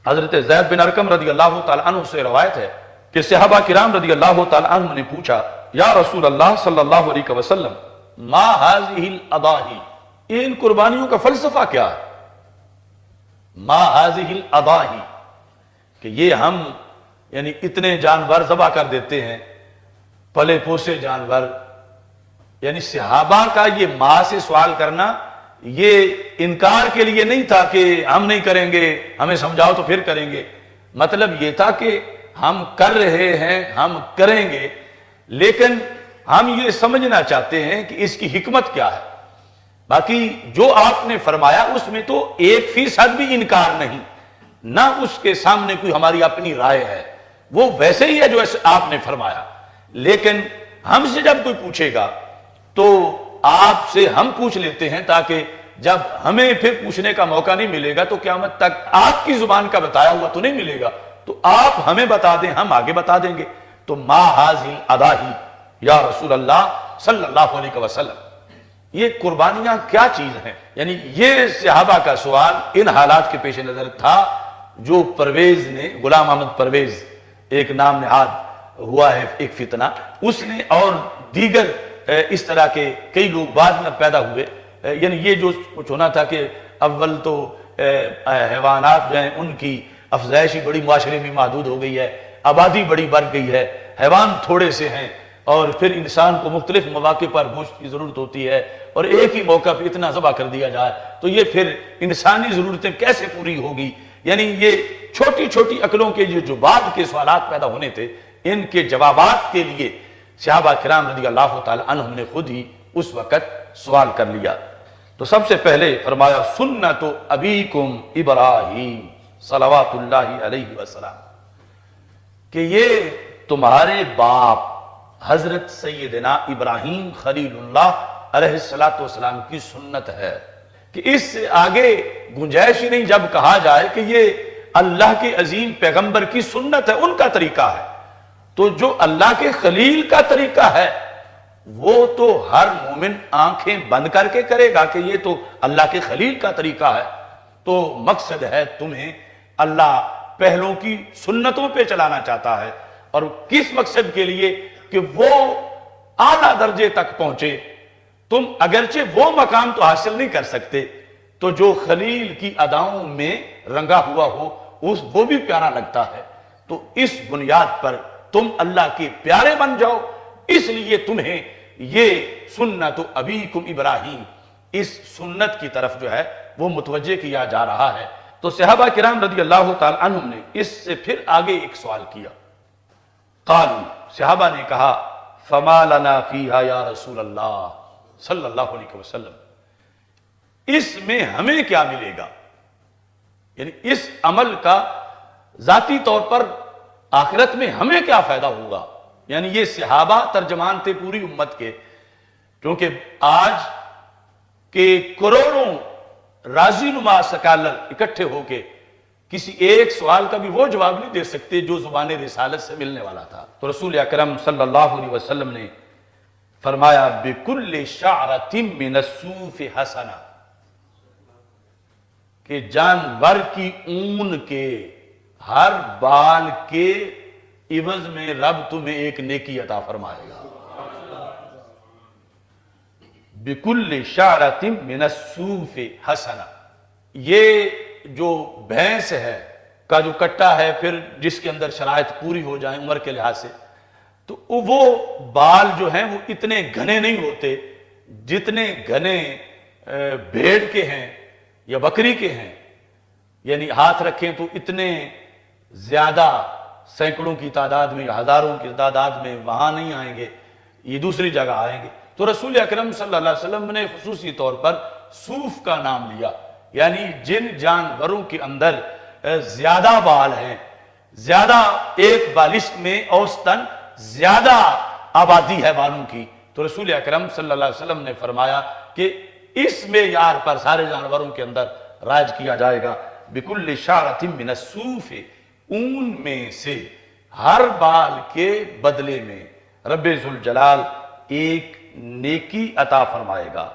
حضرت زید بن ارقم رضی اللہ تعالیٰ عنہ سے روایت ہے کہ صحابہ کرام رضی اللہ تعالیٰ عنہ نے پوچھا یا رسول اللہ صلی اللہ علیہ وسلم ما هذه الاضاحی، ان قربانیوں کا فلسفہ کیا ہے؟ ما هذه الاضاحی کہ یہ ہم یعنی اتنے جانور ذبح کر دیتے ہیں، پلے پوسے جانور، یعنی صحابہ کا یہ ماں سے سوال کرنا یہ انکار کے لیے نہیں تھا کہ ہم نہیں کریں گے، ہمیں سمجھاؤ تو پھر کریں گے، مطلب یہ تھا کہ ہم کر رہے ہیں، ہم کریں گے، لیکن ہم یہ سمجھنا چاہتے ہیں کہ اس کی حکمت کیا ہے۔ باقی جو آپ نے فرمایا اس میں تو 1% بھی انکار نہیں، نہ اس کے سامنے کوئی ہماری اپنی رائے ہے، وہ ویسے ہی ہے جو آپ نے فرمایا، لیکن ہم سے جب کوئی پوچھے گا تو آپ سے ہم پوچھ لیتے ہیں تاکہ جب ہمیں پھر پوچھنے کا موقع نہیں ملے گا تو قیامت تک آپ کی زبان کا بتایا ہوا تو نہیں ملے گا، تو آپ ہمیں بتا دیں، ہم آگے بتا دیں گے۔ تو ما هذه الاضاحی یا رسول اللہ صلی اللہ علیہ وسلم، یہ قربانیاں کیا چیز ہیں؟ یعنی یہ صحابہ کا سوال ان حالات کے پیش نظر تھا جو پرویز نے، غلام احمد پرویز ایک نام نہاد ہوا ہے ایک فتنہ، اس نے اور دیگر اس طرح کے کئی لوگ بعد میں پیدا ہوئے، یعنی یہ جو کچھ ہونا تھا کہ اول تو حیوانات جو ہیں ان کی افزائش بڑی معاشرے میں محدود ہو گئی ہے، آبادی بڑی بڑھ گئی ہے، حیوان تھوڑے سے ہیں، اور پھر انسان کو مختلف مواقع پر گوشت کی ضرورت ہوتی ہے، اور ایک ہی موقع پہ اتنا ذبح کر دیا جائے تو یہ پھر انسانی ضرورتیں کیسے پوری ہوگی؟ یعنی یہ چھوٹی چھوٹی عقلوں کے جو بعد کے سوالات پیدا ہونے تھے، ان کے جوابات کے لیے صحابہ کرام رضی اللہ تعالی عنہم نے خود ہی اس وقت سوال کر لیا۔ تو سب سے پہلے فرمایا سنت ابیکم ابراہیم صلوات اللہ علیہ وسلم، کہ یہ تمہارے باپ حضرت سیدنا ابراہیم خلیل اللہ علیہ السلام کی سنت ہے، کہ اس سے آگے گنجائش ہی نہیں جب کہا جائے کہ یہ اللہ کے عظیم پیغمبر کی سنت ہے، ان کا طریقہ ہے، تو جو اللہ کے خلیل کا طریقہ ہے وہ تو ہر مومن آنکھیں بند کر کے کرے گا کہ یہ تو اللہ کے خلیل کا طریقہ ہے۔ تو مقصد ہے تمہیں اللہ پہلوں کی سنتوں پہ چلانا چاہتا ہے، اور کس مقصد کے لیے؟ کہ وہ اعلیٰ درجے تک پہنچے۔ تم اگرچہ وہ مقام تو حاصل نہیں کر سکتے، تو جو خلیل کی اداؤں میں رنگا ہوا ہو وہ بھی پیارا لگتا ہے، تو اس بنیاد پر تم اللہ کے پیارے بن جاؤ، اس لیے تمہیں یہ سنت ابیکم ابراہیم، اس سنت کی طرف جو ہے وہ متوجہ کیا جا رہا ہے۔ تو صحابہ کرام رضی اللہ تعالی عنہم نے اس سے پھر آگے ایک سوال کیا، قالوا، صحابہ نے کہا فما لنا فیہا یا رسول اللہ صلی اللہ علیہ وسلم، اس میں ہمیں کیا ملے گا؟ یعنی اس عمل کا ذاتی طور پر آخرت میں ہمیں کیا فائدہ ہوگا؟ یعنی یہ صحابہ ترجمان تھے پوری امت کے، کیونکہ آج کے کروڑوں راضی نما سکالر اکٹھے ہو کے کسی ایک سوال کا بھی وہ جواب نہیں دے سکتے جو زبان رسالت سے ملنے والا تھا۔ تو رسول اکرم صلی اللہ علیہ وسلم نے فرمایا بِكُلِّ شَعْرَةٍ مِّنَ الصُّوفِ حَسَنَةٍ، کہ جانور کی اون کے ہر بال کے عوض میں رب تمہیں ایک نیکی عطا فرمائے گا۔ بِكُلِّ شَعْرَةٍ مِّنَ الصُّوفِ حَسَنَةٍ، یہ جو بھینس ہے کا جو کٹا ہے، پھر جس کے اندر شرائط پوری ہو جائیں عمر کے لحاظ سے، تو وہ بال جو ہیں وہ اتنے گھنے نہیں ہوتے جتنے گھنے بھیڑ کے ہیں یا بکری کے ہیں، یعنی ہاتھ رکھیں تو اتنے زیادہ سینکڑوں کی تعداد میں، ہزاروں کی تعداد میں وہاں نہیں آئیں گے، یہ دوسری جگہ آئیں گے۔ تو رسول اکرم صلی اللہ علیہ وسلم نے خصوصی طور پر صوف کا نام لیا، یعنی جن جانوروں کے اندر زیادہ بال ہیں، زیادہ ایک بالشت میں اوسطاً زیادہ آبادی ہے بالوں کی، تو رسول اکرم صلی اللہ علیہ وسلم نے فرمایا کہ اس معیار پر سارے جانوروں کے اندر رائج کیا جائے گا۔ بِكُلِّ شَعْرَةٍ مِّنَ الصُّوفِ، اون میں سے ہر بال کے بدلے میں رب ذوالجلال ایک نیکی عطا فرمائے گا۔